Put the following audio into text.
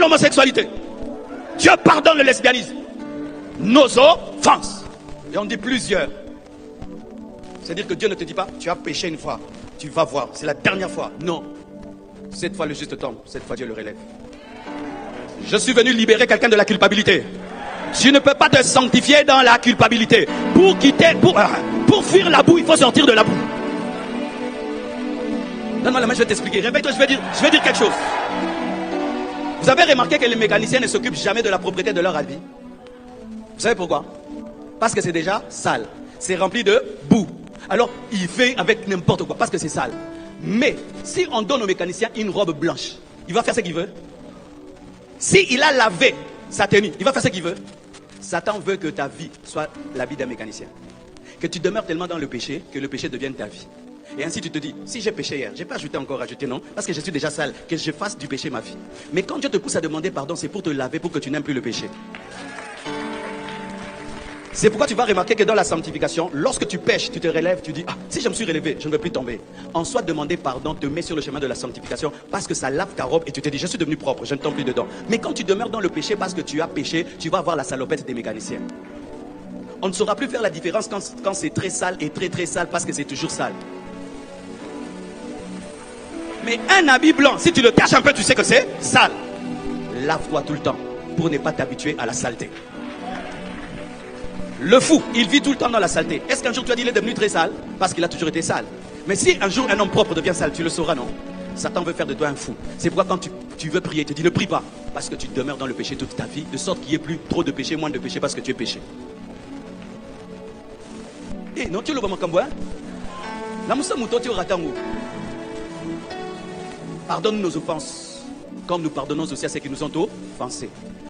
l'homosexualité. Dieu pardonne le lesbianisme. Nos offenses. Et on dit plusieurs. C'est-à-dire que Dieu ne te dit pas, tu as péché une fois, tu vas voir, c'est la dernière fois. Non. Cette fois le juste tombe, cette fois Dieu le relève. Je suis venu libérer quelqu'un de la culpabilité. Tu ne peux pas te sanctifier dans la culpabilité. Pour quitter, pour fuir la boue, il faut sortir de la boue. Donne-moi la main, je vais t'expliquer. Réveille-toi, je vais dire quelque chose. Vous avez remarqué que les mécaniciens ne s'occupent jamais de la propriété de leur avis? Vous savez pourquoi? Parce que c'est déjà sale. C'est rempli de boue. Alors, il fait avec n'importe quoi, parce que c'est sale. Mais, si on donne au mécanicien une robe blanche, il va faire ce qu'il veut. S'il a lavé sa tenue, il va faire ce qu'il veut. Satan veut que ta vie soit la vie d'un mécanicien. Que tu demeures tellement dans le péché, que le péché devienne ta vie. Et ainsi tu te dis, si j'ai péché hier, je n'ai pas ajouté non, parce que je suis déjà sale, que je fasse du péché ma vie. Mais quand Dieu te pousse à demander pardon, c'est pour te laver, pour que tu n'aimes plus le péché. C'est pourquoi tu vas remarquer que dans la sanctification, lorsque tu pèches, tu te relèves, tu dis, ah, si je me suis relevé, je ne veux plus tomber. En soi, demander pardon te met sur le chemin de la sanctification parce que ça lave ta robe et tu te dis, je suis devenu propre, je ne tombe plus dedans. Mais quand tu demeures dans le péché parce que tu as péché, tu vas avoir la salopette des mécaniciens. On ne saura plus faire la différence quand c'est très sale et très très sale parce que c'est toujours sale. Mais un habit blanc, si tu le caches un peu, tu sais que c'est sale. Lave-toi tout le temps pour ne pas t'habituer à la saleté. Le fou, il vit tout le temps dans la saleté. Est-ce qu'un jour tu as dit il est devenu très sale? Parce qu'il a toujours été sale. Mais si un jour un homme propre devient sale, tu le sauras, non? Satan veut faire de toi un fou. C'est pourquoi quand tu veux prier, il te dit ne prie pas. Parce que tu demeures dans le péché toute ta vie, de sorte qu'il n'y ait plus trop de péché, moins de péché parce que tu es péché. Eh, non, tu le vois, mon camboin? La moussa mouton, tu auras tango. Pardonne nos offenses, comme nous pardonnons aussi à ceux qui nous ont offensés.